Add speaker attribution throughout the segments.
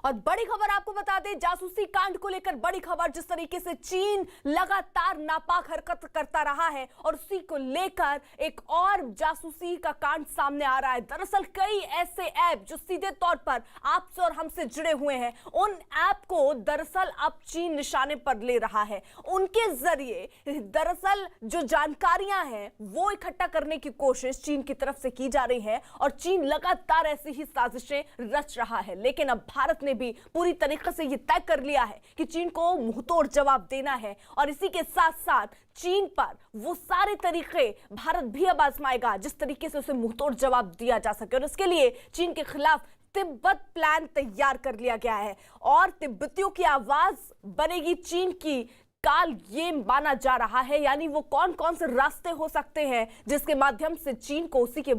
Speaker 1: और बड़ी खबर आपको बता दें, जासूसी कांड को लेकर बड़ी खबर, जिस तरीके से चीन लगातार नापाक हरकत करता रहा है और उसी को लेकर एक और जासूसी का कांड सामने आ रहा है। दरअसल कई ऐसे ऐप जो सीधे तौर पर आपसे और हमसे जुड़े हुए हैं, उन ऐप को दरअसल अब चीन निशाने पर ले रहा है। उनके जरिए दरअसल जो जानकारियां हैं वो इकट्ठा करने की कोशिश चीन की तरफ से की जा रही है और चीन लगातार ऐसी ही साजिशें रच रहा है। लेकिन अब भारत ने भी पूरी तरीके से यह तय कर लिया है कि चीन को मुंहतोड़ जवाब देना है और इसी के साथ साथ चीन पर वो सारे तरीके भारत भी अब आजमाएगा जिस तरीके से उसे मुंहतोड़ जवाब दिया जा सके। और इसके लिए चीन के खिलाफ तिब्बत प्लान तैयार कर लिया गया है और तिब्बतियों की आवाज बनेगी चीन की काल, ये माना जा रहा है। यानी वो कौन कौन से रास्ते हो सकते हैं जिसके माध्यम से चीन को उसी के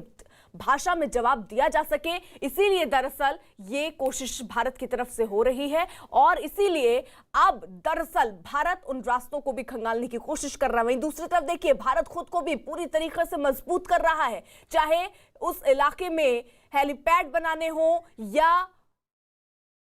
Speaker 1: भाषा में जवाब दिया जा सके। इसीलिए दरअसल ये कोशिश भारत की तरफ से हो रही है और इसीलिए अब दरअसल भारत उन रास्तों को भी खंगालने की कोशिश कर रहा है। वहीं दूसरी तरफ देखिए, भारत खुद को भी पूरी तरीके से मजबूत कर रहा है, चाहे उस इलाके में हेलीपैड बनाने हो या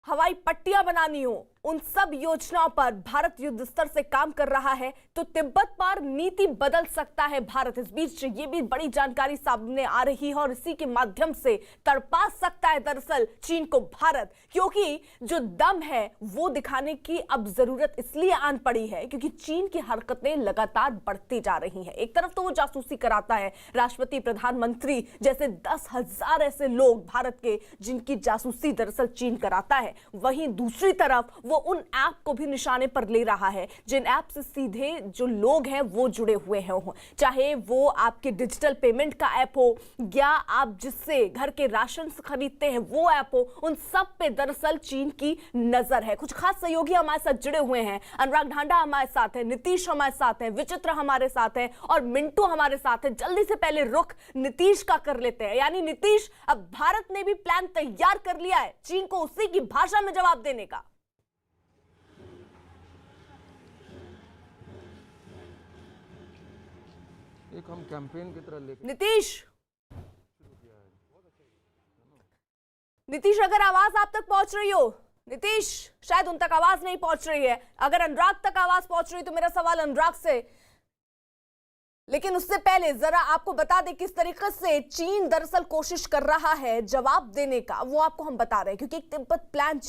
Speaker 1: हवाई पट्टियां बनानी हो, उन सब योजनाओं पर भारत युद्ध स्तर से काम कर रहा है। तो तिब्बत पर नीति बदल सकता है भारत। इस बीच ये भी बड़ी जानकारी सामने आ रही है और इसी के माध्यम से तड़पा सकता है दरअसल चीन को भारत, क्योंकि जो दम है वो दिखाने की अब जरूरत इसलिए आन पड़ी है क्योंकि चीन की हरकतें लगातार बढ़ती जा रही हैं। एक तरफ तो वो जासूसी कराता है, राष्ट्रपति, प्रधानमंत्री जैसे 10,000 ऐसे लोग भारत के जिनकी जासूसी दरअसल चीन कराता है। वहीं दूसरी तरफ वो उन ऐप को भी निशाने पर ले रहा है जिन ऐप से सीधे जो लोग हैं वो जुड़े हुए हैं, चाहे वो आपके डिजिटल पेमेंट का ऐप हो या आप जिससे घर के राशन खरीदते हैं वो ऐप हो, उन सब पे दरअसल चीन की नजर है। कुछ खास सहयोगी हमारे साथ जुड़े हुए हैं, अनुराग ढांडा हमारे साथ है, नीतीश हमारे साथ है, विचित्र हमारे साथ है और मिंटू हमारे साथ है। जल्दी से पहले रुख नीतीश का कर लेते हैं। यानी नीतीश, अब भारत ने भी प्लान तैयार कर लिया है चीन को उसी की भाषा में जवाब देने का।
Speaker 2: एक हम कैंपेन की तरह लेकर
Speaker 1: नीतीश अगर आवाज आप तक पहुंच रही हो, नीतीश शायद उन तक आवाज नहीं पहुंच रही है। अगर अनुराग तक आवाज पहुंच रही तो मेरा सवाल अनुराग से, लेकिन उससे पहले जरा आपको बता दें किस तरीके से चीन दरअसल कोशिश कर रहा है जवाब देने का, वो आपको हम बता रहे हैं। क्योंकि एक तिब्बत प्लान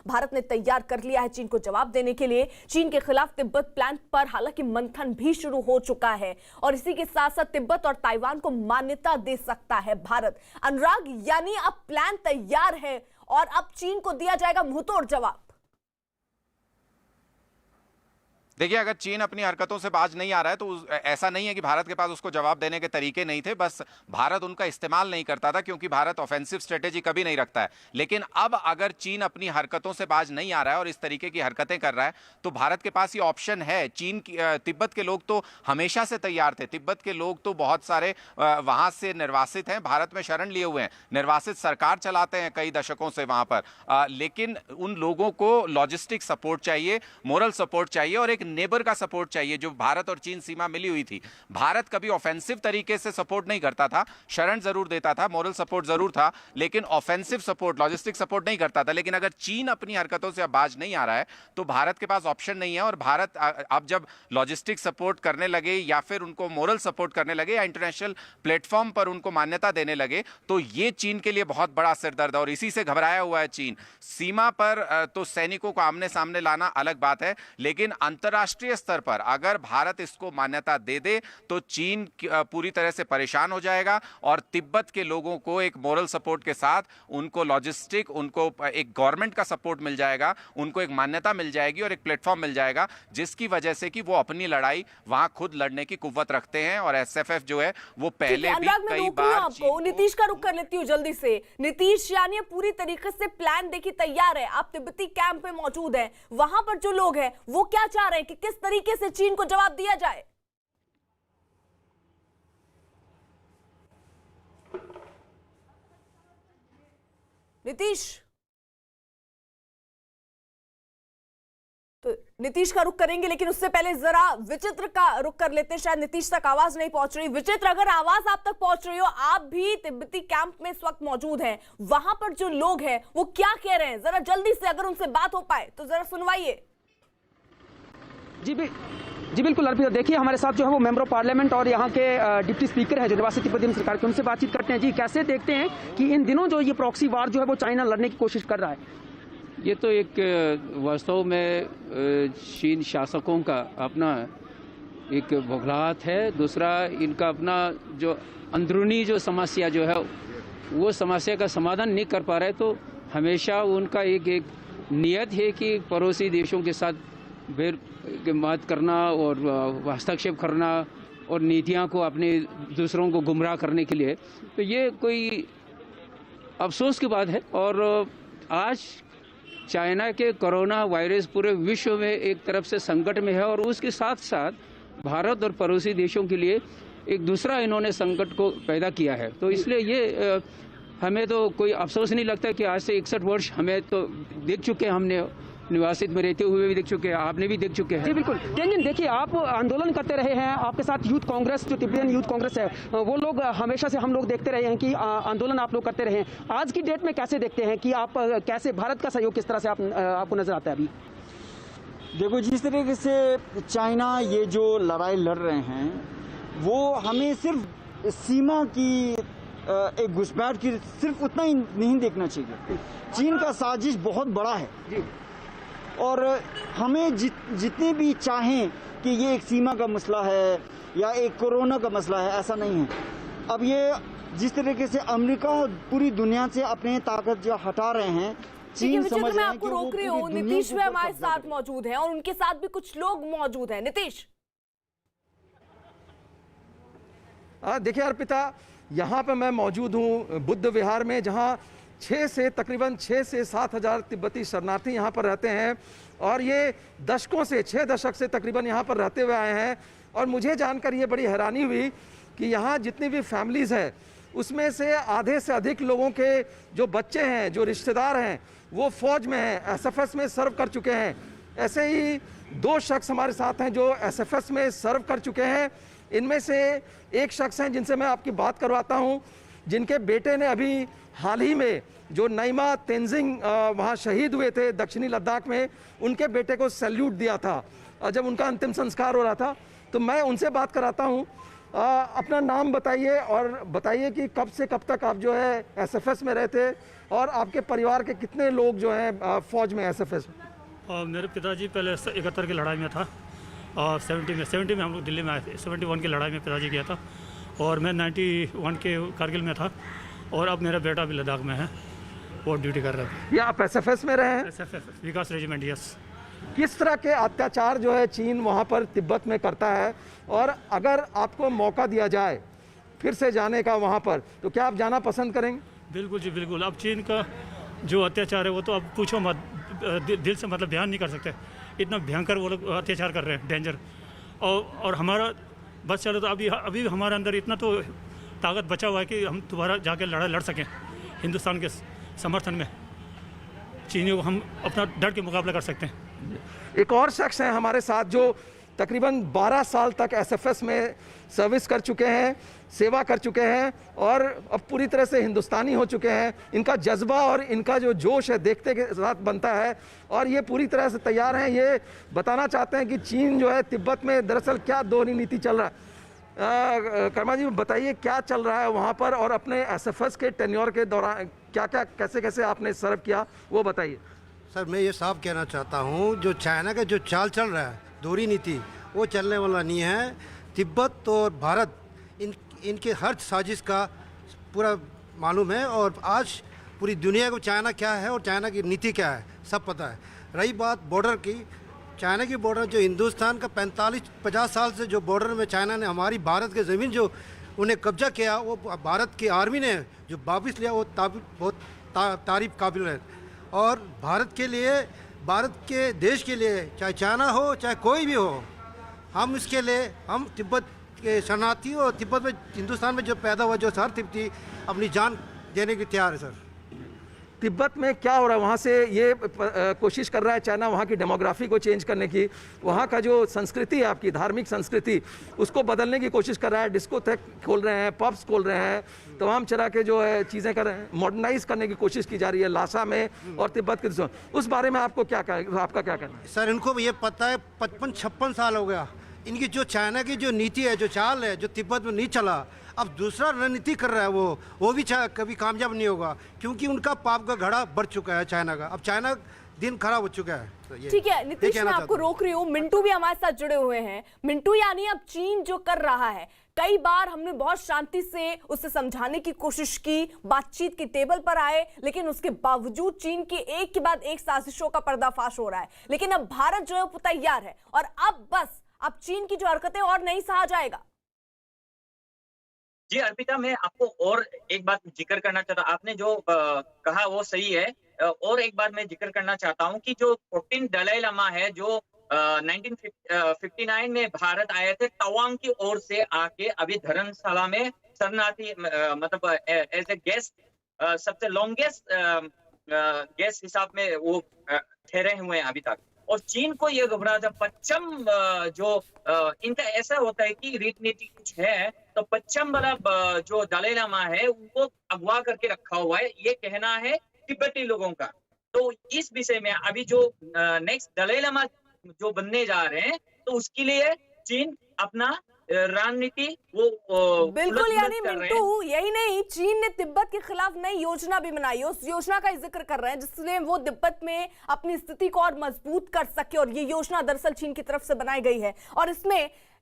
Speaker 1: भारत ने तैयार कर लिया है चीन को जवाब देने के लिए। चीन के खिलाफ तिब्बत प्लान पर हालांकि मंथन भी शुरू हो चुका है और इसी के साथ साथ तिब्बत और ताइवान को मान्यता दे सकता है भारत। अनुराग, यानी अब प्लान तैयार है और अब चीन को दिया जाएगा मुंहतोड़ जवाब।
Speaker 3: देखिए, अगर चीन अपनी हरकतों से बाज नहीं आ रहा है तो ऐसा नहीं है कि भारत के पास उसको जवाब देने के तरीके नहीं थे, बस भारत उनका इस्तेमाल नहीं करता था क्योंकि भारत ऑफेंसिव स्ट्रेटेजी कभी नहीं रखता है। लेकिन अब अगर चीन अपनी हरकतों से बाज नहीं आ रहा है और इस तरीके की हरकतें कर रहा है तो भारत के पास ये ऑप्शन है। तिब्बत के लोग तो हमेशा से तैयार थे। तिब्बत के लोग तो बहुत सारे वहां से निर्वासित हैं, भारत में शरण लिए हुए हैं, निर्वासित सरकार चलाते हैं कई दशकों से वहां पर। लेकिन उन लोगों को लॉजिस्टिक सपोर्ट चाहिए, मोरल सपोर्ट चाहिए और एक नेबर का सपोर्ट चाहिए। जो भारत और चीन सीमा मिली हुई थी, भारत कभी ऑफेंसिव तरीके से सपोर्ट नहीं करता था, शरण जरूर देता था, मोरल सपोर्ट जरूर था, लेकिन ऑफेंसिव सपोर्ट, लॉजिस्टिक सपोर्ट नहीं करता था। लेकिन अगर चीन अपनी हरकतों से अब बाज नहीं आ रहा है तो भारत के पास ऑप्शन नहीं है और भारत अब जब लॉजिस्टिक सपोर्ट करने लगे या फिर उनको मोरल सपोर्ट करने लगे या इंटरनेशनल प्लेटफॉर्म पर उनको मान्यता देने लगे तो ये चीन के लिए बहुत बड़ा सिरदर्द है और इसी से घबराया हुआ है चीन। सीमा पर तो सैनिकों को आमने सामने लाना अलग बात है, लेकिन अंतरराष्ट्रीय स्तर पर अगर भारत इसको मान्यता दे दे तो चीन पूरी तरह से परेशान हो जाएगा और तिब्बत के लोगों को एक मोरल सपोर्ट के साथ उनको लॉजिस्टिक, उनको एक गवर्नमेंट का सपोर्ट मिल जाएगा, उनको एक मान्यता मिल जाएगी और एक प्लेटफॉर्म मिल जाएगा जिसकी वजह से कि वो अपनी लड़ाई वहां खुद लड़ने की कुव्वत रखते हैं। और एसएफएफ जो है वो पहले भी कई बार
Speaker 1: आपको नीतीश का रुख कर लेती हूँ जल्दी से। नीतीश, यानी पूरी तरीके से प्लान देखिए तैयार है, आप तिब्बती कैंप में मौजूद हैं, वहां पर जो लोग हैं वो क्या चाह रहे हैं कि किस तरीके से चीन को जवाब दिया जाए? नीतीश, तो नीतीश का रुख करेंगे, लेकिन उससे पहले जरा विचित्र का रुख कर लेते हैं। शायद नीतीश तक आवाज नहीं पहुंच रही। विचित्र, अगर आवाज आप तक पहुंच रही हो, आप भी तिब्बती कैंप में इस वक्त मौजूद हैं, वहां पर जो लोग हैं वो क्या कह रहे हैं, जरा जल्दी से अगर उनसे बात हो पाए तो जरा सुनवाइए।
Speaker 4: जी बिल्कुल अर्पिता, देखिए हमारे साथ जो है वो मेंबर ऑफ पार्लियामेंट और यहाँ के डिप्टी स्पीकर हैं जो निवासी तिब्बती सरकार के, उनसे बातचीत करते हैं। जी, कैसे देखते हैं कि इन दिनों जो ये प्रॉक्सी वार जो है वो चाइना लड़ने की कोशिश कर रहा है?
Speaker 5: ये तो एक वास्तव में चीन शासकों का अपना एक बौखलाहट है। दूसरा, इनका अपना जो अंदरूनी जो समस्या जो है वो समस्या का समाधान नहीं कर पा रहे, तो हमेशा उनका एक नियत है कि पड़ोसी देशों के साथ बात करना और हस्तक्षेप करना और नीतियां को अपने दूसरों को गुमराह करने के लिए। तो ये कोई अफसोस की बात है। और आज चाइना के कोरोना वायरस पूरे विश्व में एक तरफ से संकट में है और उसके साथ साथ भारत और पड़ोसी देशों के लिए एक दूसरा इन्होंने संकट को पैदा किया है। तो इसलिए ये हमें तो कोई अफसोस नहीं लगता कि आज से 61 वर्ष हमें तो देख चुके हैं, हमने निवासित में रहते हुए भी देख चुके हैं, आपने भी देख चुके हैं।
Speaker 4: जी बिल्कुल। तेंजिन, देखिए आप आंदोलन करते रहे हैं, आपके साथ यूथ कांग्रेस जो तिब्बतियन यूथ कांग्रेस है वो लोग हमेशा से हम लोग देखते रहे हैं कि आंदोलन आप लोग करते रहे हैं। आज की डेट में कैसे देखते हैं कि आप कैसे भारत का सहयोग किस तरह से आपको नजर आता है अभी?
Speaker 6: देखो, जिस तरीके से चाइना ये जो लड़ाई लड़ रहे हैं वो हमें सिर्फ सीमा की एक घुसपैठ की सिर्फ उतना ही नहीं देखना चाहिए। चीन का साजिश बहुत बड़ा है और हमें जितने भी चाहें कि ये एक सीमा का मसला है या एक कोरोना का मसला है, ऐसा नहीं है। अब ये जिस तरीके से अमेरिका पूरी दुनिया से अपने ताकत जो हटा रहे हैं, चीन समझ रहे हैं।
Speaker 1: मैं आपको रोक रही हूँ, नीतीश भी हमारे साथ मौजूद हैं और उनके साथ भी कुछ लोग मौजूद हैं। नीतीश,
Speaker 2: देखिए अर्पिता, यहाँ पे मैं मौजूद हूँ बुद्ध विहार में, जहाँ तकरीबन 6 से 7 हज़ार तिब्बती शरणार्थी यहाँ पर रहते हैं और ये दशकों से 6 दशक से तकरीबन यहाँ पर रहते हुए आए हैं। और मुझे जानकर ये बड़ी हैरानी हुई कि यहाँ जितनी भी फैमिलीज़ हैं उसमें से आधे से अधिक लोगों के जो बच्चे हैं, जो रिश्तेदार हैं, वो फ़ौज में हैं, SFS में सर्व कर चुके हैं। ऐसे ही 2 शख्स हमारे साथ हैं जो SFS में सर्व कर चुके हैं। इनमें से एक शख्स हैं जिनसे मैं आपकी बात करवाता हूं, जिनके बेटे ने अभी हाल ही में जो नईमा तेंजिंग वहाँ शहीद हुए थे दक्षिणी लद्दाख में, उनके बेटे को सैल्यूट दिया था जब उनका अंतिम संस्कार हो रहा था। तो मैं उनसे बात कराता हूं। अपना नाम बताइए और बताइए कि कब से कब तक आप जो है SFS में रहते और आपके परिवार के कितने लोग जो हैं फौज में SFS में?
Speaker 7: मेरे पिताजी पहले 71 की लड़ाई में था और 70 में हम लोग दिल्ली में आए थे। 71 की लड़ाई में पिताजी गया था और मैं 91 के कारगिल में था और अब मेरा बेटा भी लद्दाख में है, वो ड्यूटी कर रहा है।
Speaker 2: या आप SFS में रहे हैं?
Speaker 7: SFS विकास रेजिमेंट, यस।
Speaker 2: किस तरह के अत्याचार जो है चीन वहाँ पर तिब्बत में करता है, और अगर आपको मौका दिया जाए फिर से जाने का वहाँ पर, तो क्या आप जाना पसंद करेंगे?
Speaker 7: बिल्कुल जी बिल्कुल। अब चीन का जो अत्याचार है वो तो अब पूछो मत, दिल से मतलब बयान नहीं कर सकते, इतना भयंकर वो लोग अत्याचार कर रहे हैं, डेंजर। और हमारा बस चलो तो अभी हमारे अंदर इतना तो ताकत बचा हुआ है कि हम दोबारा जाकर लड़ाई लड़ सकें हिंदुस्तान के समर्थन में। चीनियों को हम अपना डट के मुकाबला कर सकते हैं।
Speaker 2: एक और शख्स हैं हमारे साथ जो तकरीबन 12 साल तक SFS में सर्विस कर चुके हैं, सेवा कर चुके हैं और अब पूरी तरह से हिंदुस्तानी हो चुके हैं। इनका जज्बा और इनका जो जोश है देखते के साथ बनता है और ये पूरी तरह से तैयार हैं। ये बताना चाहते हैं कि चीन जो है तिब्बत में दरअसल क्या दोहरी नीति चल रहा है। कर्मा जी बताइए क्या चल रहा है वहाँ पर, और अपने SFS के टेन्योर के दौरान क्या क्या कैसे कैसे आपने सर्व किया वो बताइए।
Speaker 8: सर, मैं ये साफ कहना चाहता हूँ, जो चाइना का जो चाल चल रहा है, दोहरी नीति, वो चलने वाला नहीं है। तिब्बत और भारत इनके हर साजिश का पूरा मालूम है और आज पूरी दुनिया को चाइना क्या है और चाइना की नीति क्या है सब पता है। रही बात बॉर्डर की, चाइना की बॉर्डर जो हिंदुस्तान का 45-50 साल से जो बॉर्डर में चाइना ने हमारी भारत की ज़मीन जो उन्हें कब्जा किया, वो भारत की आर्मी ने जो वापिस लिया, वो बहुत तारीफ काबिल है। और भारत के लिए, भारत के देश के लिए, चाहे चाइना हो चाहे कोई भी हो, हम इसके लिए, हम तिब्बत के शरणार्थी और तिब्बत में हिंदुस्तान में जो पैदा हुआ जो हर तिब्बती अपनी जान देने की तैयार है। सर,
Speaker 2: तिब्बत में क्या हो रहा है, वहाँ से ये कोशिश कर रहा है चाइना वहाँ की डेमोग्राफी को चेंज करने की, वहाँ का जो संस्कृति है आपकी धार्मिक संस्कृति उसको बदलने की कोशिश कर रहा है। डिस्कोथेक खोल रहे हैं, पब्स खोल रहे हैं, तमाम तरह के जो है चीज़ें कर रहे हैं, मॉडर्नाइज करने की कोशिश की जा रही है लासा में और तिब्बत के दूसरों। उस बारे में आपको क्या आपका क्या कहना है?
Speaker 8: सर इनको ये पता है 55-56 साल हो गया, इनकी जो चाइना की जो नीति है, जो चाल है, जो तिब्बत में नहीं चला, अब दूसरा रणनीति कर रहा है वो भी कभी कामयाब नहीं होगा, क्योंकि उनका पाप का घड़ा बढ़ चुका है चाइना का। अब चाइना दिन खराब हो चुका है। तो
Speaker 1: ठीक है नीतीश, मैं आपको रोक रही हूँ। मिंटू भी हमारे साथ जुड़े हुए हैं। मिंटू, यानी अब चीन जो कर रहा है, कई बार हमने बहुत शांति से उसे समझाने की कोशिश की, बातचीत की टेबल पर आए, लेकिन उसके बावजूद चीन की एक के बाद एक साजिशों का पर्दाफाश हो रहा है। लेकिन अब भारत जो है वो तैयार है और अब चीन की जो हरकतें और नहीं सहा जाएगा।
Speaker 9: जी अर्पिता, मैं आपको और एक बात जिक्र करना चाहता हूँ। आपने जो कहा वो सही है, और एक बात मैं जिक्र करना चाहता हूँ कि जो 14 दलाई लामा है, जो 1959 में भारत आए थे तवांग की ओर से आके, अभी धर्मशाला में शरणार्थी मतलब एज ए गेस्ट, सबसे लॉन्गेस्ट गेस्ट हिसाब में वो ठहरे हुए हैं अभी तक। और चीन को ये घबरा था, पश्चिम जो इनका ऐसा होता है कि रीति कुछ है, तो पश्चिम वाला जो दलाई लामा है उनको अगवा करके रखा हुआ है, ये कहना है तिब्बती लोगों का। तो इस विषय में अभी जो नेक्स्ट दलाई लामा जो बनने जा रहे हैं, तो उसके लिए चीन अपना रणनीति वो
Speaker 1: बिल्कुल, यानी मिंटू यही नहीं, चीन ने तिब्बत के खिलाफ नई योजना भी बनाई है। उस योजना का जिक्र कर रहे हैं जिससे वो तिब्बत में अपनी स्थिति को और मजबूत कर सके, और ये योजना दरअसल चीन की तरफ से बनाई गई है। और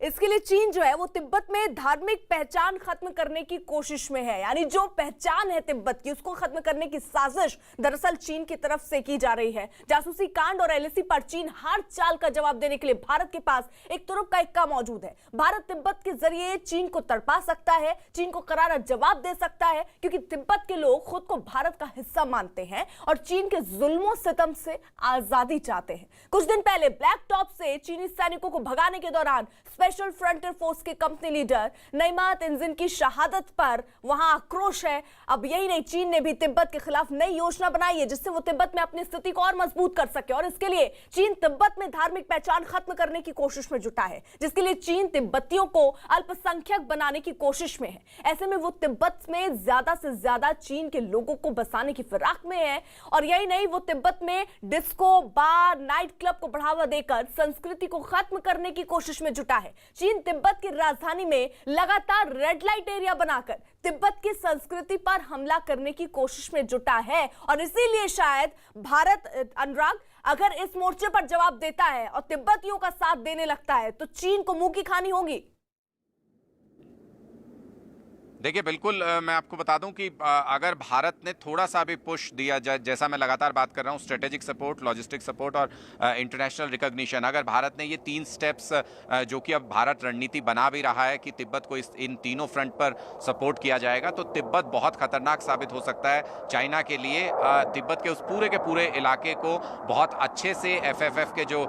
Speaker 1: इसके लिए चीन जो है वो तिब्बत में धार्मिक पहचान खत्म करने की कोशिश में है, यानी जो पहचान है तिब्बत की उसको खत्म करने की साजिश दरअसल चीन की तरफ से की जा रही है। जासूसी कांड और एलएसी पर चीन हर चाल का जवाब देने के लिए भारत के पास एक तुरुप का इक्का मौजूद है। भारत तिब्बत के जरिए चीन को तड़पा सकता है, चीन को करारा जवाब दे सकता है, क्योंकि तिब्बत के लोग खुद को भारत का हिस्सा मानते हैं और चीन के जुल्मों सितम से आजादी चाहते हैं। कुछ दिन पहले ब्लैक टॉप से चीनी सैनिकों को भगाने के दौरान स्पेशल फ्रंटियर फोर्स के कंपनी लीडर नईमात इंजिन की शहादत पर वहां आक्रोश है। अब यही नहीं, चीन ने भी तिब्बत के खिलाफ नई योजना बनाई है जिससे वो तिब्बत में अपनी स्थिति को और मजबूत कर सके, और इसके लिए चीन तिब्बत में धार्मिक पहचान खत्म करने की कोशिश में जुटा है, जिसके लिए चीन तिब्बतियों को अल्पसंख्यक बनाने की कोशिश में है। ऐसे में वो तिब्बत में ज्यादा से ज्यादा चीन के लोगों को बसाने की फिराक में है। और यही नहीं, वो तिब्बत में डिस्को, बार, नाइट क्लब को बढ़ावा देकर संस्कृति को खत्म करने की कोशिश में जुटा है। चीन तिब्बत की राजधानी में लगातार रेड लाइट एरिया बनाकर तिब्बत की संस्कृति पर हमला करने की कोशिश में जुटा है, और इसीलिए शायद भारत, अनुराग, अगर इस मोर्चे पर जवाब देता है और तिब्बतियों का साथ देने लगता है तो चीन को मुंह की खानी होगी।
Speaker 3: देखिए बिल्कुल, मैं आपको बता दूं कि अगर भारत ने थोड़ा सा भी पुश दिया, जैसा मैं लगातार बात कर रहा हूं, स्ट्रेटेजिक सपोर्ट, लॉजिस्टिक सपोर्ट और इंटरनेशनल रिकॉग्निशन, अगर भारत ने ये 3 स्टेप्स जो कि अब भारत रणनीति बना भी रहा है कि तिब्बत को इन तीनों फ्रंट पर सपोर्ट किया जाएगा, तो तिब्बत बहुत खतरनाक साबित हो सकता है चाइना के लिए। तिब्बत के उस पूरे पूरे इलाके को बहुत अच्छे से FFF के जो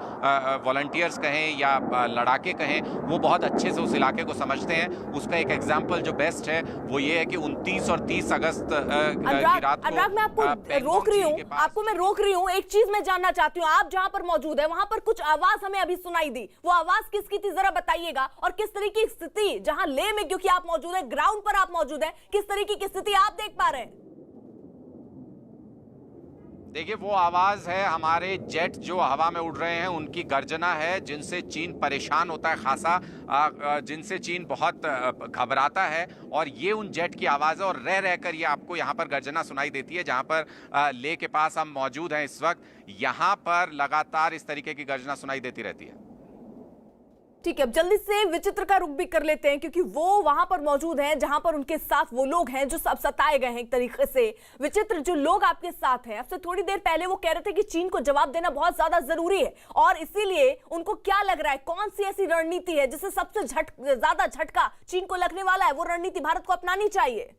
Speaker 3: वॉलंटियर्स कहें या लड़ाके कहें, वो बहुत अच्छे से उस इलाके को समझते हैं। उसका एक एग्जाम्पल जो बेस्ट है वो ये है कि 29 और 30 अगस्त की रात को,
Speaker 1: अनुराग, मैं आपको रोक रही हूँ, एक चीज मैं जानना चाहती हूँ। आप जहां पर मौजूद है वहां पर कुछ आवाज हमें अभी सुनाई दी, वो आवाज किसकी थी जरा बताइएगा, और किस तरीके की स्थिति जहां ले में, क्योंकि आप मौजूद है, ग्राउंड पर आप मौजूद है, किस तरीके की स्थिति आप देख पा रहे हैं?
Speaker 3: देखिए वो आवाज़ है हमारे जेट जो हवा में उड़ रहे हैं उनकी गर्जना है, जिनसे चीन परेशान होता है खासा, जिनसे चीन बहुत घबराता है, और ये उन जेट की आवाज़ है। और रह रहकर ये आपको यहाँ पर गर्जना सुनाई देती है। जहाँ पर ले के पास हम मौजूद हैं इस वक्त, यहाँ पर लगातार इस तरीके की गर्जना सुनाई देती रहती है।
Speaker 1: ठीक है, अब जल्दी से विचित्र का रुख भी कर लेते हैं, क्योंकि वो वहां पर मौजूद हैं जहां पर उनके साथ वो लोग हैं जो सब सताए गए हैं एक तरीके से। विचित्र, जो लोग आपके साथ हैं, अब से थोड़ी देर पहले वो कह रहे थे कि चीन को जवाब देना बहुत ज्यादा जरूरी है, और इसीलिए उनको क्या लग रहा है, कौन सी ऐसी रणनीति है जिससे सबसे ज्यादा झटका चीन को लगने वाला है, वो रणनीति भारत को अपनानी चाहिए?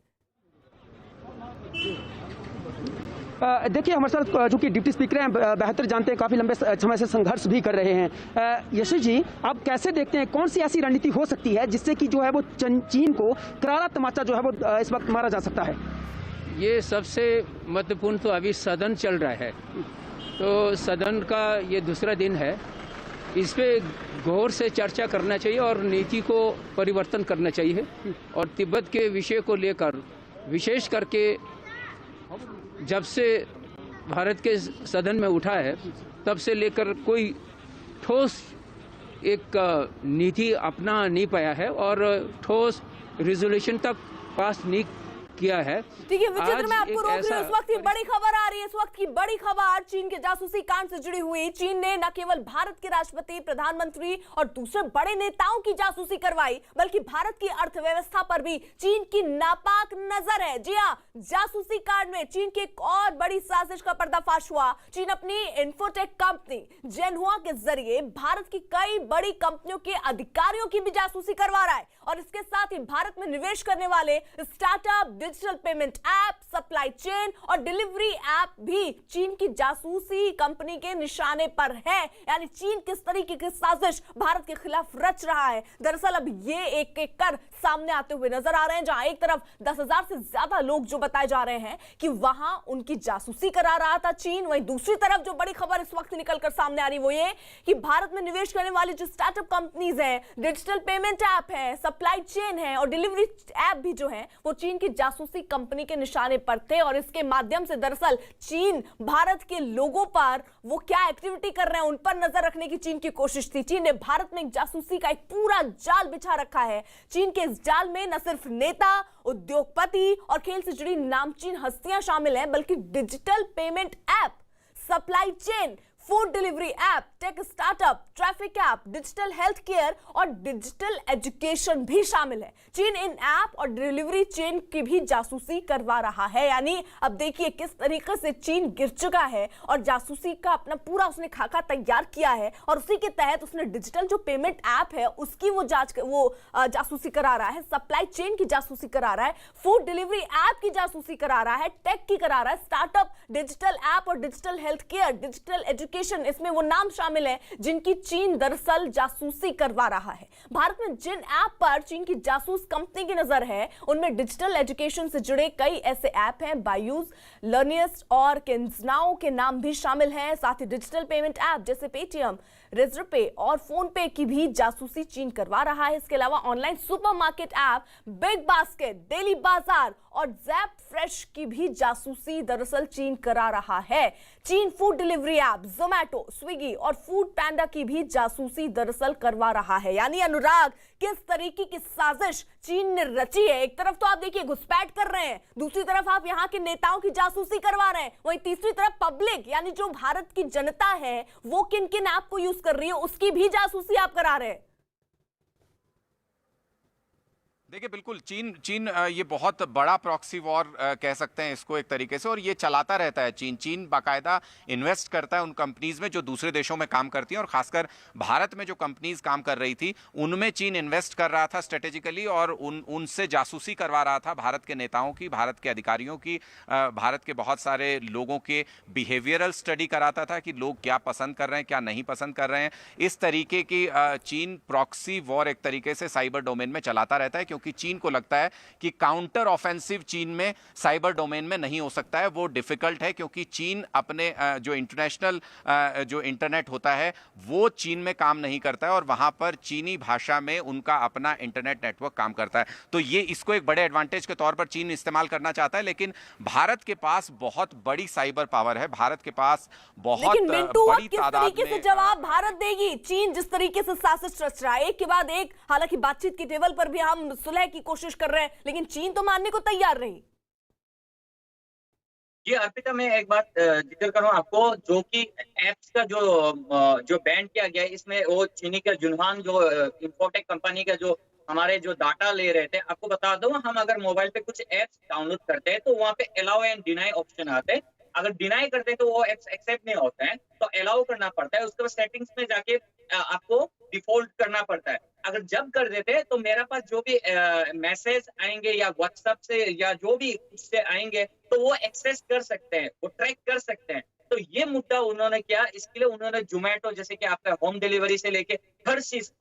Speaker 4: देखिए, हमारे साथ जो कि डिप्टी स्पीकर हैं, बेहतर जानते हैं, काफ़ी लंबे समय से संघर्ष भी कर रहे हैं। यशस जी, आप कैसे देखते हैं, कौन सी ऐसी रणनीति हो सकती है जिससे कि जो है वो चीन को करारा तमाचा जो है वो इस वक्त मारा जा सकता है?
Speaker 5: ये सबसे महत्वपूर्ण तो अभी सदन चल रहा है, तो सदन का ये दूसरा दिन है। इस पे गौर से चर्चा करना चाहिए और नीति को परिवर्तन करना चाहिए। और तिब्बत के विषय को लेकर विशेष करके जब से भारत के सदन में उठा है तब से लेकर कोई ठोस एक नीति अपना नहीं पाया है और ठोस रिजोल्यूशन तक पास नहीं किया है।
Speaker 1: ठीक है विचित्र, मैं आपको रोक रही हूं। इस वक्त की बड़ी खबर आ रही है, इस वक्त की बड़ी खबर चीन के जासूसी कांड से जुड़ी हुई। चीन ने न केवल भारत के राष्ट्रपति, प्रधानमंत्री और दूसरे बड़े नेताओं की जासूसी करवाई, बल्कि भारत की अर्थव्यवस्था पर भी चीन की नापाक नजर है। जी हां, जासूसी कांड में चीन की एक और बड़ी साजिश का पर्दाफाश हुआ। चीन अपनी इन्फोटेक कंपनी जेनहुआ के जरिए भारत की कई बड़ी कंपनियों के अधिकारियों की भी जासूसी करवा रहा है और इसके साथ ही भारत में निवेश करने वाले startup, digital payment app, supply chain और डिलीवरी ऐप भी चीन की जासूसी कंपनी के निशाने पर है। यानी चीन किस तरीके की साजिश भारत के खिलाफ रच रहा है। दरअसल अब ये एक एक कर सामने आते हुए नजर आ रहे हैं, जहां एक तरफ 10,000 से ज्यादा लोग जो बताए जा रहे हैं कि वहां उनकी जासूसी करा रहा था चीन, वहीं दूसरी तरफ जो बड़ी खबर इस वक्त निकलकर सामने आ रही वो ये कि भारत में निवेश करने वाली जो स्टार्टअप कंपनीज हैं, डिजिटल पेमेंट ऐप है, सप्लाई चेन है और डिलीवरी ऐप भी जो है वो चीन की जासूसी कंपनी के निशाने पर थे। और इसके माध्यम से दरअसल चीन भारत के लोगों पर वो क्या एक्टिविटी कर रहे हैं उन पर नजर रखने की चीन की कोशिश थी। चीन ने भारत में एक जासूसी का एक पूरा जाल बिछा रखा है। चीन के इस जाल में न सिर्फ नेता, उद्योगपति और खेल से जुड़ी नामचीन हस्तियां शामिल हैं, बल्कि digital payment app, supply chain, food delivery app, tech startup, traffic app, digital health care और डिजिटल एजुकेशन भी शामिल है। चीन इन ऐप और डिलीवरी चेन की भी जासूसी करवा रहा है। यानी अब देखिए किस तरीके से चीन गिर चुका है और जासूसी का अपना पूरा उसने खाका तैयार किया है और उसी के तहत उसने डिजिटल जो पेमेंट ऐप है उसकी वो जासूसी करा रहा है, सप्लाई चेन की जासूसी करा रहा है, फूड डिलीवरी ऐप की जासूसी करा रहा है, टेक की करा रहा है, स्टार्टअप, डिजिटल ऐप और digital health care, digital education, इसमें वो नाम शामिल है जिनकी चीन दरअसल जासूसी करवा रहा है। भारत में जिन ऐप पर चीन की जासूस कंपनी की नजर है उनमें डिजिटल एजुकेशन से जुड़े कई ऐसे ऐप हैं, बायूज, लर्नियस्ट और किन्जनाओ के नाम भी शामिल हैं। साथ ही डिजिटल पेमेंट ऐप जैसे पेटीएम, रेजरपे और फोन पे की भी जासूसी चीन करवा रहा है। इसके अलावा online supermarket app big basket, daily बाजार और जैप फ्रेश की भी जासूसी दरअसल चीन करा रहा है। चीन food delivery app, Zomato, Swiggy और फूड पैंडा की भी जासूसी दरअसल करवा रहा है। यानी अनुराग, किस तरीके की साजिश चीन ने रची है। एक तरफ तो आप देखिए घुसपैठ कर रहे हैं, दूसरी तरफ आप यहाँ के नेताओं की जासूसी करवा रहे हैं, वहीं तीसरी तरफ पब्लिक यानी जो भारत की जनता है वो किन किन ऐप को यूज कर रही है उसकी भी जासूसी आप करा रहे हैं।
Speaker 3: देखिए बिल्कुल चीन ये बहुत बड़ा प्रॉक्सी वॉर कह सकते हैं इसको एक तरीके से, और ये चलाता रहता है। चीन बाकायदा इन्वेस्ट करता है उन कंपनीज में जो दूसरे देशों में काम करती हैं, और खासकर भारत में जो कंपनीज काम कर रही थी उनमें चीन इन्वेस्ट कर रहा था स्ट्रेटेजिकली और उनसे जासूसी करवा रहा था भारत के नेताओं की, भारत के अधिकारियों की, भारत के बहुत सारे लोगों के बिहेवियरल स्टडी कराता था कि लोग क्या पसंद कर रहे हैं, क्या नहीं पसंद कर रहे हैं। इस तरीके की चीन प्रॉक्सी वॉर एक तरीके से साइबर डोमेन में चलाता रहता है, क्योंकि चीन को लगता है कि काउंटर ऑफेंसिव चीन में साइबर डोमेन में नहीं हो सकता है, वो डिफिकल्ट है, क्योंकि चीन अपने जो इंटरनेशनल जो इंटरनेट होता है वो चीन में काम नहीं करता है और वहां पर चीनी भाषा में उनका अपना इंटरनेट नेटवर्क काम करता है। तो ये इसको एक बड़े एडवांटेज के तौर पर चीन इस्तेमाल करना चाहता है, लेकिन भारत के पास बहुत बड़ी साइबर पावर है, भारत के पास बहुत बड़ी तादाद में
Speaker 1: जवाब भारत देगी। चीन जिस तरीके से साजिश रच रहा है एक के बाद एक, हालांकि बातचीत की टेबल पर भी हम सुलह की कोशिश कर रहे हैं, लेकिन चीन तो मानने को तैयार नहीं।
Speaker 9: ये अर्पिता, मैं एक बात जिक्र करूं आपको, जो कि एप्स का जो बैन किया गया है, इसमें वो चीनी का जुनहान जो इन्फोटेक कंपनी का जो हमारे जो डाटा ले रहे थे, आपको बता दूं, हम अगर मोबाइल पे कुछ एप्स डाउनलोड करते हैं तो वहाँ पे अलाउ एंड डिनाई ऑप्शन आते हैं। अगर डिनाई करते हैं तो वो एप्स एक्सेप्ट नहीं होते हैं, तो अलाउ करना पड़ता है। उसके बाद सेटिंग्स में जाके आपको डिफॉल्ट करना पड़ता है। अगर जब कर देते हैं तो मेरे पास जो भी मैसेज आएंगे या व्हाट्सएप से या जो भी उससे आएंगे तो वो एक्सेस कर सकते हैं, वो ट्रैक कर सकते हैं। तो ये मुद्दा उन्होंने किया, इसके लिए उन्होंने जोमैटो जैसे कि आपका होम डिलीवरी से लेके हर चीज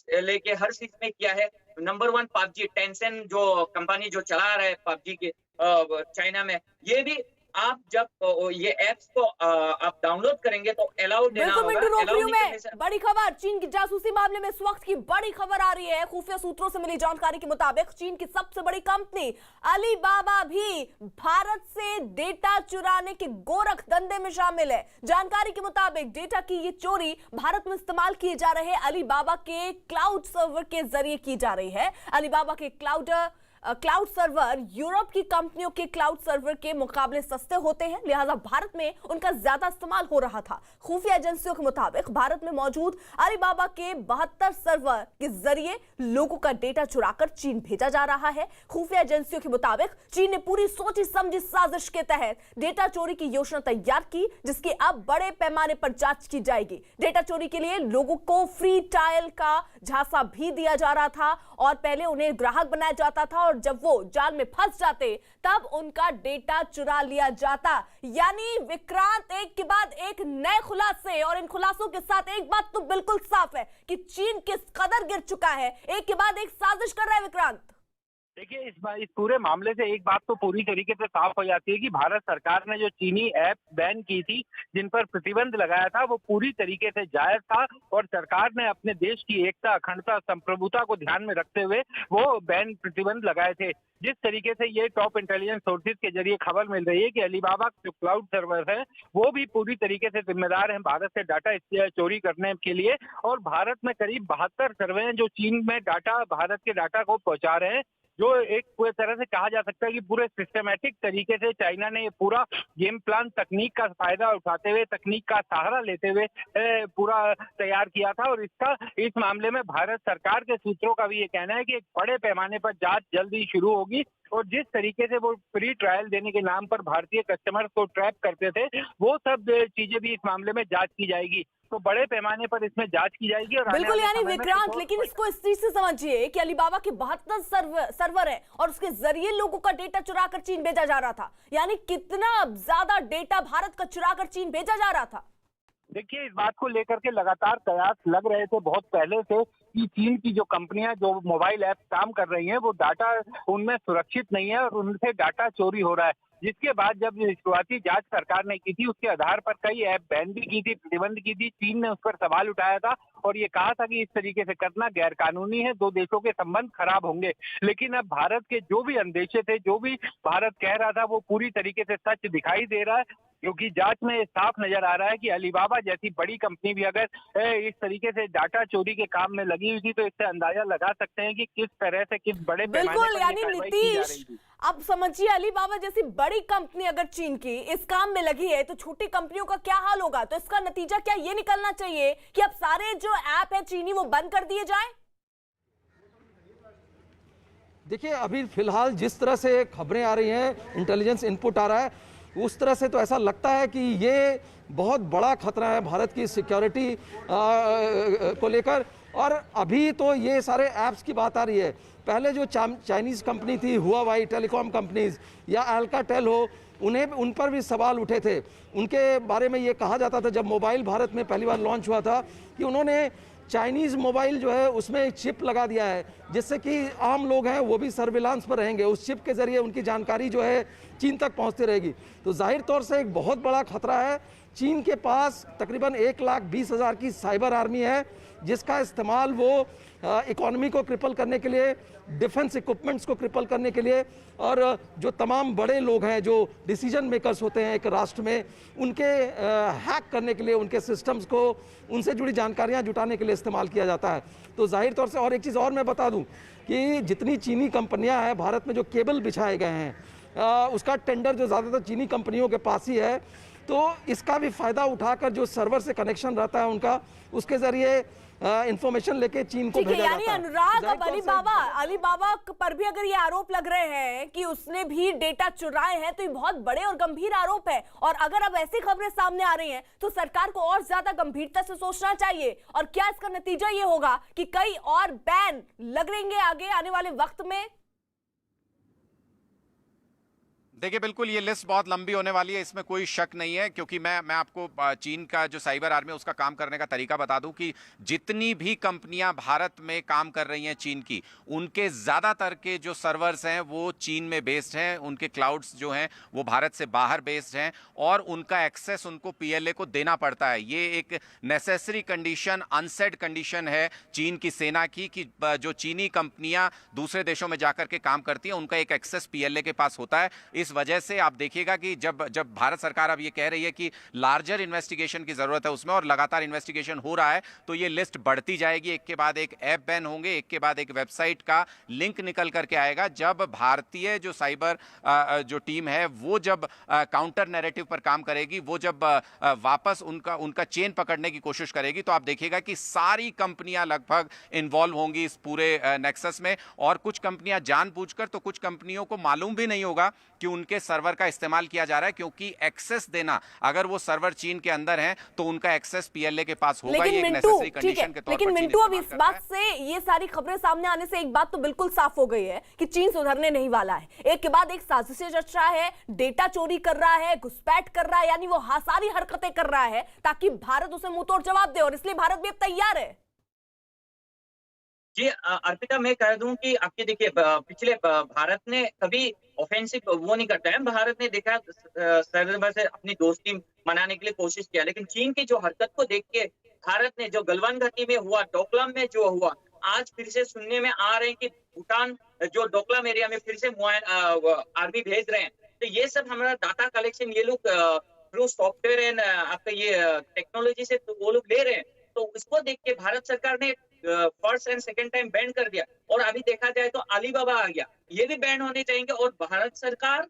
Speaker 9: लेके हर चीज में किया है। नंबर 1 पबजी, टेंसेंट जो कंपनी जो चला रहा है पबजी के, चाइना में। ये भी आप जब ये एप्स को आप डाउनलोड करेंगे तो अलाउ देना
Speaker 1: बिल्कुल
Speaker 9: होगा।
Speaker 1: मिंटू रोक
Speaker 9: allow
Speaker 1: रही हूं
Speaker 9: नहीं
Speaker 1: मैं।
Speaker 9: करने से-
Speaker 1: बड़ी खबर चीन की जासूसी मामले में इस वक्त की बड़ी खबर आ रही है। खुफिया सूत्रों से मिली जानकारी के मुताबिक चीन की सबसे बड़ी कंपनी अलीबाबा भी भारत से डेटा चुराने के गोरख धंधे में शामिल है। जानकारी के मुताबिक डेटा की ये चोरी भारत में इस्तेमाल किए जा रहे अलीबाबा के क्लाउड सर्वर के जरिए की जा रही है। अलीबाबा के क्लाउड सर्वर यूरोप की कंपनियों के क्लाउड सर्वर के मुकाबले सस्ते होते हैं, लिहाजा भारत में उनका ज्यादा इस्तेमाल हो रहा था। खुफिया एजेंसियों के मुताबिक भारत में मौजूद अलीबाबा के 72 सर्वर के जरिए लोगों का डेटा चुराकर चीन भेजा जा रहा है। खुफिया एजेंसियों के मुताबिक चीन ने पूरी सोची समझी साजिश के तहत डेटा चोरी की योजना तैयार की, जिसकी अब बड़े पैमाने पर जांच की जाएगी। डेटा चोरी के लिए लोगों को फ्री ट्रायल का झांसा भी दिया जा रहा था और पहले उन्हें ग्राहक बनाया जाता था और जब वो जाल में फंस जाते तब उनका डेटा चुरा लिया जाता। यानी विक्रांत एक के बाद एक नए खुलासे, और इन खुलासों के साथ एक बात तो बिल्कुल साफ है कि चीन किस कदर गिर चुका है। एक के बाद एक साजिश कर रहा है विक्रांत।
Speaker 10: देखिए, इस पूरे मामले से एक बात तो पूरी तरीके से साफ हो जाती है कि भारत सरकार ने जो चीनी ऐप बैन की थी, जिन पर प्रतिबंध लगाया था, वो पूरी तरीके से जायज था और सरकार ने अपने देश की एकता, अखंडता, संप्रभुता को ध्यान में रखते हुए वो बैन प्रतिबंध लगाए थे। जिस तरीके से ये टॉप इंटेलिजेंस सोर्सेज के जरिए खबर मिल रही है कि अलीबाबा जो क्लाउड सर्वर है वो भी पूरी तरीके से जिम्मेदार हैं भारत से डाटा चोरी करने के लिए, और भारत में करीब 72 सर्वे हैं जो चीन में भारत के डाटा को पहुंचा रहे हैं, जो एक पूरी तरह से कहा जा सकता है कि पूरे सिस्टमैटिक तरीके से चाइना ने पूरा गेम प्लान तकनीक का फायदा उठाते हुए, तकनीक का सहारा लेते हुए पूरा तैयार किया था। और इस मामले में भारत सरकार के सूत्रों का भी ये कहना है कि एक बड़े पैमाने पर जांच जल्दी शुरू होगी और जिस तरीके से वो फ्री ट्रायल देने के नाम पर भारतीय कस्टमर्स को ट्रैप करते थे, वो सब चीजें भी इस मामले में जांच की जाएगी। तो बड़े पैमाने पर इसमें जांच की जाएगी। और
Speaker 1: बिल्कुल, यानी विक्रांत, लेकिन इसको इस चीज से समझिए कि अलीबाबा के 72 सर्वर है और उसके जरिए लोगों का डेटा चुराकर चीन भेजा जा रहा था। यानी कितना ज्यादा डेटा भारत का चुराकर चीन भेजा जा रहा था।
Speaker 10: देखिए, इस बात को लेकर के लगातार कयास लग रहे थे बहुत पहले से कि चीन की जो कंपनियां जो मोबाइल ऐप काम कर रही हैं वो डाटा उनमें सुरक्षित नहीं है और उनसे डाटा चोरी हो रहा है। जिसके बाद जब शुरुआती जांच सरकार ने की थी, उसके आधार पर कई ऐप बैन भी की थी, प्रतिबंध की थी। चीन ने उस पर सवाल उठाया था और ये कहा था कि इस तरीके से करना गैर कानूनी है, दो देशों के संबंध खराब होंगे। लेकिन अब भारत के जो भी अंदेशे थे, जो भी भारत कह रहा था, वो पूरी तरीके से सच दिखाई दे रहा है, क्योंकि जांच में साफ नजर आ रहा है कि अलीबाबा जैसी बड़ी कंपनी भी अगर इस तरीके से डाटा चोरी के काम में लगी हुई थी तो इससे अंदाजा लगा सकते हैं कि किस तरह से, किस बड़े पैमाने पर
Speaker 1: यानी नीतीश, अब समझिए अलीबाबा जैसी बड़ी कंपनी अगर चीन की इस काम में लगी है तो छोटी कंपनियों का क्या हाल होगा। तो इसका नतीजा क्या ये निकलना चाहिए कि अब सारे जो ऐप है चीनी वो बंद कर दिए जाएं?
Speaker 2: देखिए, अभी फिलहाल जिस तरह से खबरें आ रही हैं, इंटेलिजेंस इनपुट आ रहा है, उस तरह से तो ऐसा लगता है कि ये बहुत बड़ा खतरा है भारत की सिक्योरिटी को लेकर। और अभी तो ये सारे ऐप्स की बात आ रही है, पहले जो चाइनीज़ कंपनी थी हुआवाई टेलीकॉम कंपनीज या अल्काटेल हो, उन पर भी सवाल उठे थे। उनके बारे में ये कहा जाता था जब मोबाइल भारत में पहली बार लॉन्च हुआ था कि उन्होंने चाइनीज़ मोबाइल जो है उसमें एक चिप लगा दिया है जिससे कि आम लोग हैं वो भी सर्विलांस पर रहेंगे, उस चिप के ज़रिए उनकी जानकारी जो है चीन तक पहुंचती रहेगी। तो जाहिर तौर से एक बहुत बड़ा खतरा है। चीन के पास तकरीबन 1,20,000 की साइबर आर्मी है जिसका इस्तेमाल वो इकोनॉमी को क्रिपल करने के लिए, डिफेंस इक्विपमेंट्स को क्रिपल करने के लिए, और जो तमाम बड़े लोग हैं जो डिसीजन मेकर्स होते हैं एक राष्ट्र में, उनके हैक करने के लिए, उनके सिस्टम्स को, उनसे जुड़ी जानकारियां जुटाने के लिए इस्तेमाल किया जाता है। तो जाहिर तौर से, और एक चीज़ और मैं बता दूं कि जितनी चीनी कंपनियां हैं भारत में, जो केबल बिछाए गए हैं उसका टेंडर जो ज़्यादातर चीनी कंपनियों के पास ही है। तो इसका भी फ़ायदा उठाकर जो सर्वर से कनेक्शन रहता है उनका, उसके ज़रिए इंफॉर्मेशन लेके चीन को भेजा जाता है।
Speaker 1: यानी अनुराग, अब अलीबाबा पर भी अगर ये आरोप लग रहे हैं कि उसने भी डेटा चुराए हैं तो ये बहुत बड़े और गंभीर आरोप है। और अगर अब ऐसी खबरें सामने आ रही हैं तो सरकार को और ज्यादा गंभीरता से सोचना चाहिए। और क्या इसका नतीजा ये होगा कि कई और बैन लगेंगे आगे आने वाले वक्त में?
Speaker 3: देखिए बिल्कुल ये लिस्ट बहुत लंबी होने वाली है, इसमें कोई शक नहीं है, क्योंकि मैं आपको चीन का जो साइबर आर्मी है उसका काम करने का तरीका बता दूं कि जितनी भी कंपनियां भारत में काम कर रही हैं चीन की, उनके ज़्यादातर के जो सर्वर्स हैं वो चीन में बेस्ड हैं, उनके क्लाउड्स जो हैं वो भारत से बाहर बेस्ड हैं और उनका एक्सेस उनको PLA को देना पड़ता है। ये एक नेसेसरी कंडीशन, अनसेड कंडीशन है चीन की सेना की कि जो चीनी कंपनियां दूसरे देशों में जाकर के काम करती हैं उनका एक एक्सेस PLA के पास होता है। इस वजह से आप देखिएगा कि जब भारत सरकार अब ये कह रही है कि लार्जर इन्वेस्टिगेशन की जरूरत है उसमें और लगातार इन्वेस्टिगेशन हो रहा है, तो ये लिस्ट बढ़ती जाएगी। एक के बाद एक ऐप बैन होंगे, एक के बाद एक वेबसाइट का लिंक निकल करके आएगा। जब भारतीय जो साइबर जो टीम है वो जब काउंटर नैरेटिव पर काम करेगी, वो जब वापस उनका चेन पकड़ने की कोशिश करेगी, तो आप देखिएगा कि सारी कंपनियां लगभग इन्वॉल्व होंगी इस पूरे नेक्सस में। और कुछ कंपनियां जानबूझकर, तो कुछ कंपनियों को मालूम भी नहीं होगा कि उनके सर्वर का इस्तेमाल किया जा रहा है, क्योंकि एक्सेस देना, अगर वो सर्वर चीन के अंदर है तो उनका एक्सेस PLA के पास होगा।
Speaker 1: लेकिन मिंटू, ठीक है, लेकिन मिंटू अब इस बात से, ये सारी खबरें सामने आने से एक बात तो बिल्कुल साफ हो गई है कि चीन सुधरने नहीं वाला है। एक के बाद एक साजिशें रच रहा है, डेटा चोरी कर रहा है, घुसपैठ कर रहा है, यानी वो सारी हरकतें कर रहा है ताकि भारत उसे मुंहतोड़ जवाब दे, और इसलिए भारत भी अब तैयार है।
Speaker 9: जी अर्पिता, मैं कह दूं कि आपके देखिए पिछले भारत ने कभी ऑफेंसिव वो नहीं करता है। भारत ने देखा सरहद से अपनी दोस्ती मनाने के लिए कोशिश किया, लेकिन चीन की जो हरकत को देख के भारत ने, जो गलवान घाटी में हुआ, डोकलाम में जो हुआ, आज फिर से सुनने में आ रहे हैं कि भूटान जो डोकलाम एरिया में फिर से आर्मी भेज रहे हैं। तो ये सब हमारा डाटा कलेक्शन ये लोग थ्रू सॉफ्टवेयर एंड आपका ये टेक्नोलॉजी से तो वो लोग ले रहे हैं। तो उसको देख के भारत सरकार ने first and second time ban कर दिया, और अभी देखा जाए तो अलीबाबा आ गया, ये भी बैन होने चाहिए। और भारत सरकार,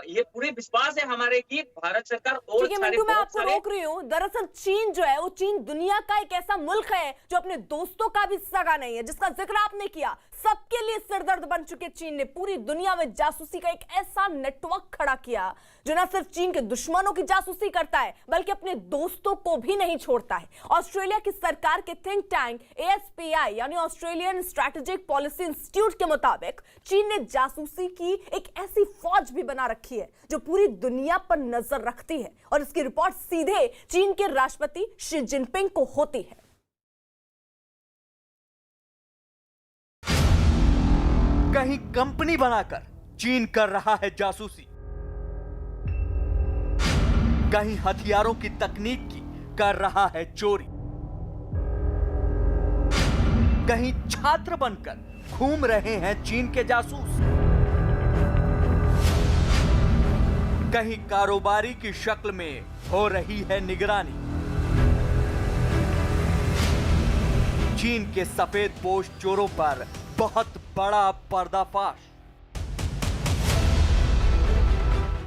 Speaker 9: ये पूरे विश्वास है हमारे कि भारत सरकार और सारे,
Speaker 1: मैं आपको रोक रही हूँ। दरअसल चीन जो है वो चीन दुनिया का एक ऐसा मुल्क है जो अपने दोस्तों का भी सगा नहीं है, जिसका जिक्र आपने किया। सबके लिए सिरदर्द बन चुके चीन ने पूरी दुनिया में जासूसी का एक ऐसा नेटवर्क खड़ा किया जो न सिर्फ चीन के दुश्मनों की जासूसी करता है बल्कि अपने दोस्तों को भी नहीं छोड़ता है। ऑस्ट्रेलिया की सरकार के थिंक टैंक ASPI यानी ऑस्ट्रेलियन स्ट्रेटेजिक पॉलिसी इंस्टीट्यूट के मुताबिक चीन ने जासूसी की एक ऐसी फौज भी बना रखी है जो पूरी दुनिया पर नजर रखती है, और इसकी रिपोर्ट सीधे चीन के राष्ट्रपति शी जिनपिंग को होती है।
Speaker 11: कहीं कंपनी बनाकर चीन कर रहा है जासूसी, कहीं हथियारों की तकनीक की कर रहा है चोरी, कहीं छात्र बनकर घूम रहे हैं चीन के जासूस, कहीं कारोबारी की शक्ल में हो रही है निगरानी। चीन के सफेद पोश चोरों पर बहुत बड़ा पर्दाफाश।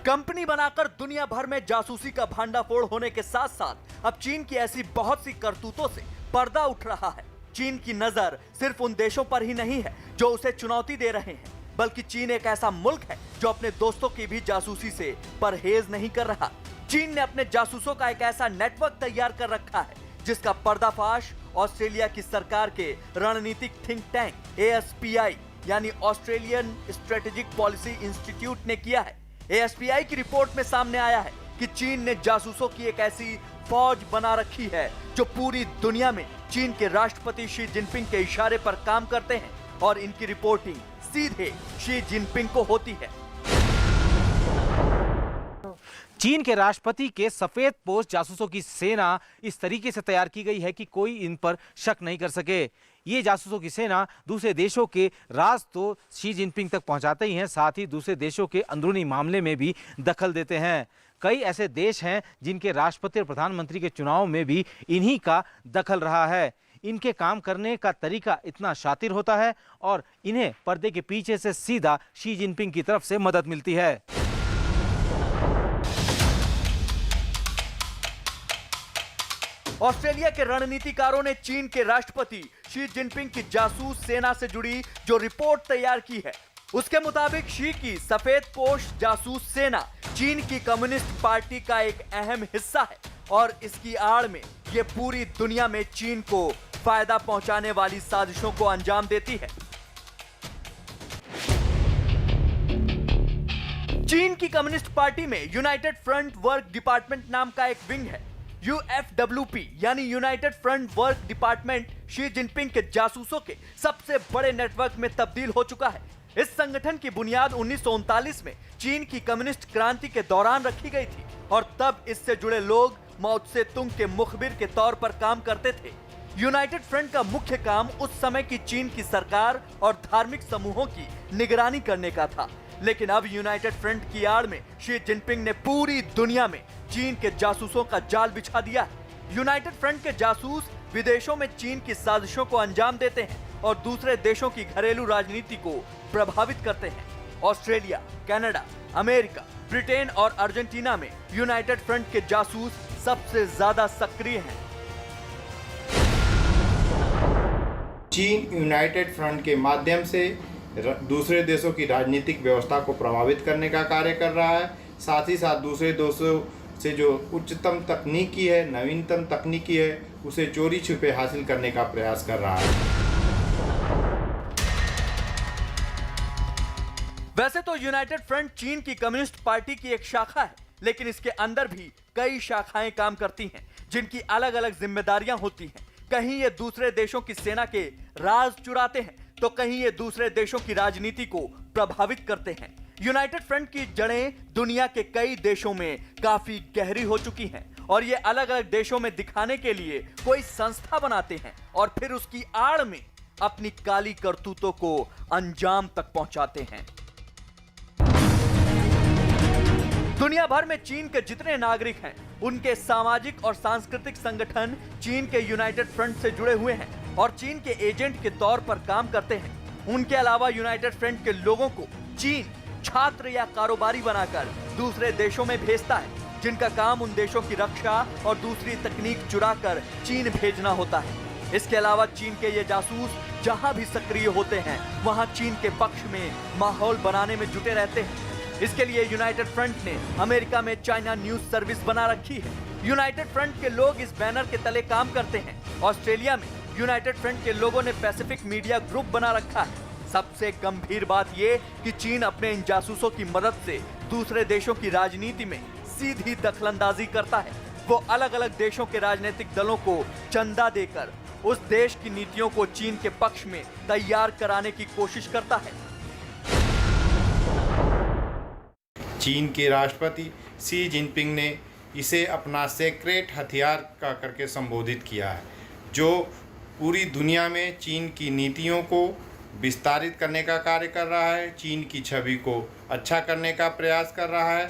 Speaker 11: कंपनी बनाकर दुनिया भर में जासूसी का भांडाफोड़ होने के साथ साथ अब चीन की ऐसी बहुत सी करतूतों से पर्दा उठ रहा है। चीन की नजर सिर्फ उन देशों पर ही नहीं है जो उसे चुनौती दे रहे हैं, बल्कि चीन एक ऐसा मुल्क है जो अपने दोस्तों की भी जासूसी से परहेज नहीं कर रहा। चीन ने अपने जासूसों का एक ऐसा नेटवर्क तैयार कर रखा है जिसका पर्दाफाश ऑस्ट्रेलिया की सरकार के रणनीतिक थिंक टैंक ASPI यानी ऑस्ट्रेलियन स्ट्रेटेजिक पॉलिसी इंस्टीट्यूट ने किया है। ASPI की रिपोर्ट में सामने आया है कि चीन ने जासूसों की एक ऐसी फौज बना रखी है जो पूरी दुनिया में चीन के राष्ट्रपति शी जिनपिंग के इशारे पर काम करते हैं, और इनकी रिपोर्टिंग सीधे शी जिनपिंग को होती है।
Speaker 12: चीन के राष्ट्रपति के सफेद पोश जासूसों की सेना इस तरीके से तैयार की गई है कि कोई इन पर शक नहीं कर सके। ये जासूसों की सेना दूसरे देशों के राज तो शी जिनपिंग तक पहुंचाते ही हैं, साथ ही दूसरे देशों के अंदरूनी मामले में भी दखल देते हैं। कई ऐसे देश हैं जिनके राष्ट्रपति और प्रधानमंत्री के चुनाव में भी इन्हीं का दखल रहा है। इनके काम करने का तरीका इतना शातिर होता है और इन्हें पर्दे के पीछे से सीधा शी जिनपिंग की तरफ से मदद मिलती है।
Speaker 11: ऑस्ट्रेलिया के रणनीतिकारों ने चीन के राष्ट्रपति शी जिनपिंग की जासूस सेना से जुड़ी जो रिपोर्ट तैयार की है, उसके मुताबिक शी की सफेद पोश जासूस सेना चीन की कम्युनिस्ट पार्टी का एक अहम हिस्सा है और इसकी आड़ में ये पूरी दुनिया में चीन को फायदा पहुंचाने वाली साजिशों को अंजाम देती है। चीन की कम्युनिस्ट पार्टी में यूनाइटेड फ्रंट वर्क डिपार्टमेंट नाम का एक विंग है। UFWP यानी United front work department Xi Jinping के जासूसों के सबसे बड़े नेटवर्क में तब्दील हो चुका है। इस संगठन की बुनियाद 1939 में चीन की कम्युनिस्ट क्रांति के दौरान रखी गई थी और तब इससे जुड़े लोग माओ त्से तुंग के मुखबिर के तौर पर काम करते थे। यूनाइटेड फ्रंट का मुख्य काम उस समय की चीन की सरकार और धार्मिक समूहों की निगरानी करने का था, लेकिन अब यूनाइटेड फ्रंट की आड़ में शी जिनपिंग ने पूरी दुनिया में चीन के जासूसों का जाल बिछा दिया है। यूनाइटेड फ्रंट के जासूस विदेशों में चीन की साजिशों को अंजाम देते हैं और दूसरे देशों की घरेलू राजनीति को प्रभावित करते हैं। ऑस्ट्रेलिया, कनाडा, अमेरिका, ब्रिटेन और अर्जेंटीना में यूनाइटेड फ्रंट के जासूस सबसे ज्यादा सक्रिय हैं।
Speaker 13: चीन यूनाइटेड फ्रंट के माध्यम से दूसरे देशों की राजनीतिक व्यवस्था को प्रभावित करने का कार्य कर रहा है। साथ ही साथ दूसरे देशों से जो उच्चतम तकनीकी है, नवीनतम तकनीकी है, उसे चोरी छुपे हासिल करने का प्रयास कर रहा है।
Speaker 11: वैसे तो यूनाइटेड फ्रंट चीन की कम्युनिस्ट पार्टी की एक शाखा है, लेकिन इसके अंदर भी कई शाखाएं काम करती हैं, जिनकी अलग अलग जिम्मेदारियां होती हैं। कहीं ये दूसरे देशों की सेना के राज चुराते हैं, तो कहीं ये दूसरे देशों की राजनीति को प्रभावित करते हैं। यूनाइटेड फ्रंट की जड़ें दुनिया के कई देशों में काफी गहरी हो चुकी हैं और ये अलग अलग देशों में दिखाने के लिए कोई संस्था बनाते हैं और फिर उसकी आड़ में अपनी काली करतूतों को अंजाम तक पहुंचाते हैं। दुनिया भर में चीन के जितने नागरिक हैं, उनके सामाजिक और सांस्कृतिक संगठन चीन के यूनाइटेड फ्रंट से जुड़े हुए हैं और चीन के एजेंट के तौर पर काम करते हैं। उनके अलावा यूनाइटेड फ्रंट के लोगों को चीन छात्र या कारोबारी बनाकर दूसरे देशों में भेजता है, जिनका काम उन देशों की रक्षा और दूसरी तकनीक चुराकर चीन भेजना होता है। इसके अलावा चीन के ये जासूस जहां भी सक्रिय होते हैं, वहां चीन के पक्ष में माहौल बनाने में जुटे रहते हैं। इसके लिए यूनाइटेड फ्रंट ने अमेरिका में चाइना न्यूज सर्विस बना रखी है। यूनाइटेड फ्रंट के लोग इस बैनर के तले काम करते हैं। ऑस्ट्रेलिया में यूनाइटेड फ्रंट के लोगों ने पैसिफिक मीडिया ग्रुप बना रखा है। सबसे गंभीर बात ये कि चीन अपने इन जासूसों की मदद से दूसरे देशों की राजनीति में सीधी दखलंदाजी करता है। वो अलग अलग देशों के राजनीतिक दलों को चंदा देकर उस देश की नीतियों को चीन के पक्ष में तैयार कराने की कोशिश करता है।
Speaker 13: चीन के राष्ट्रपति शी जिनपिंग ने इसे अपना सीक्रेट हथियार का करके संबोधित किया है, जो पूरी दुनिया में चीन की नीतियों को विस्तारित करने का कार्य कर रहा है, चीन की छवि को अच्छा करने का प्रयास कर रहा है।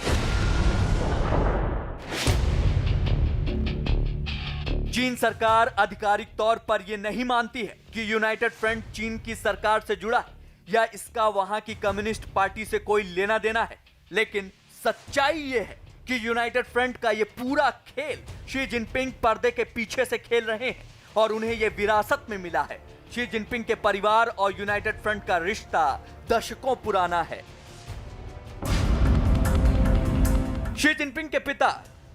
Speaker 11: चीन सरकार आधिकारिक तौर पर यह नहीं मानती है कि यूनाइटेड फ्रंट चीन की सरकार से जुड़ा है या इसका वहां की कम्युनिस्ट पार्टी से कोई लेना देना है, लेकिन सच्चाई यह है कि यूनाइटेड फ्रंट का यह पूरा खेल शी जिनपिंग पर्दे के पीछे से खेल रहे हैं और उन्हें यह विरासत में मिला है। शी जिनपिंग के परिवार और यूनाइटेड फ्रंट का रिश्ता दशकों पुराना है। शी जिनपिंग के पिता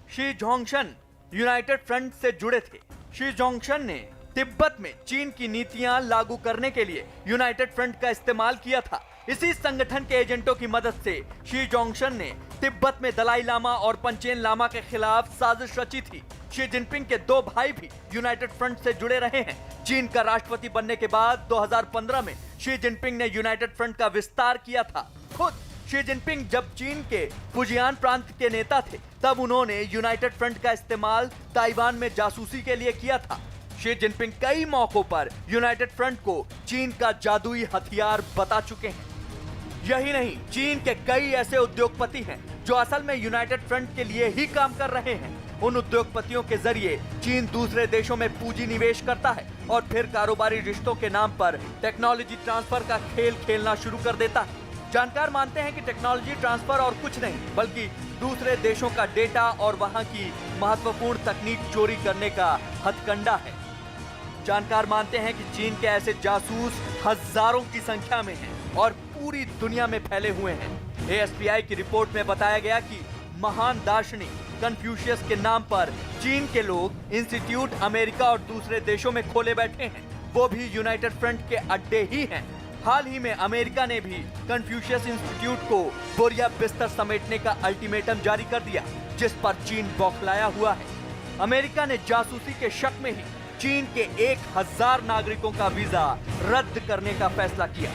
Speaker 11: शी जोंगशन यूनाइटेड फ्रंट से जुड़े थे। शी जोंगशन ने तिब्बत में चीन की नीतियां लागू करने के लिए यूनाइटेड फ्रंट का इस्तेमाल किया था। इसी संगठन के एजेंटों की मदद से शी जोंगशन ने तिब्बत में दलाई लामा और पंचेन लामा के खिलाफ साजिश रची थी। शी जिनपिंग के दो भाई भी यूनाइटेड फ्रंट से जुड़े रहे हैं। चीन का राष्ट्रपति बनने के बाद 2015 में शी जिनपिंग ने यूनाइटेड फ्रंट का विस्तार किया था। खुद शी जिनपिंग जब चीन के फुजियान प्रांत के नेता थे, तब उन्होंने यूनाइटेड फ्रंट का इस्तेमाल ताइवान में जासूसी के लिए किया था। शी जिनपिंग कई मौकों पर यूनाइटेड फ्रंट को चीन का जादुई हथियार बता चुके हैं। यही नहीं, चीन के कई ऐसे उद्योगपति हैं जो असल में यूनाइटेड फ्रंट के लिए ही काम कर रहे हैं। उन उद्योगपतियों के जरिए चीन दूसरे देशों में पूंजी निवेश करता है और फिर कारोबारी रिश्तों के नाम पर टेक्नोलॉजी ट्रांसफर का खेल खेलना शुरू कर देता है। जानकार मानते हैं कि टेक्नोलॉजी ट्रांसफर और कुछ नहीं बल्कि दूसरे देशों का डेटा और वहां की महत्वपूर्ण तकनीक चोरी करने का हथकंडा है। जानकार मानते हैं कि चीन के ऐसे जासूस हजारों की संख्या में हैं और पूरी दुनिया में फैले हुए हैं। ASPI की रिपोर्ट में बताया गया कि महान दार्शनिक कन्फ्यूशियस के नाम पर चीन के लोग इंस्टीट्यूट अमेरिका और दूसरे देशों में खोले बैठे हैं। वो भी यूनाइटेड फ्रंट के अड्डे ही हैं। हाल ही में अमेरिका ने भी कन्फ्यूशियस इंस्टीट्यूट को बोरिया बिस्तर समेटने का अल्टीमेटम जारी कर दिया, जिस पर चीन बौखलाया हुआ है। अमेरिका ने जासूसी के शक में ही चीन के 1000 नागरिकों का वीजा रद्द करने का फैसला किया।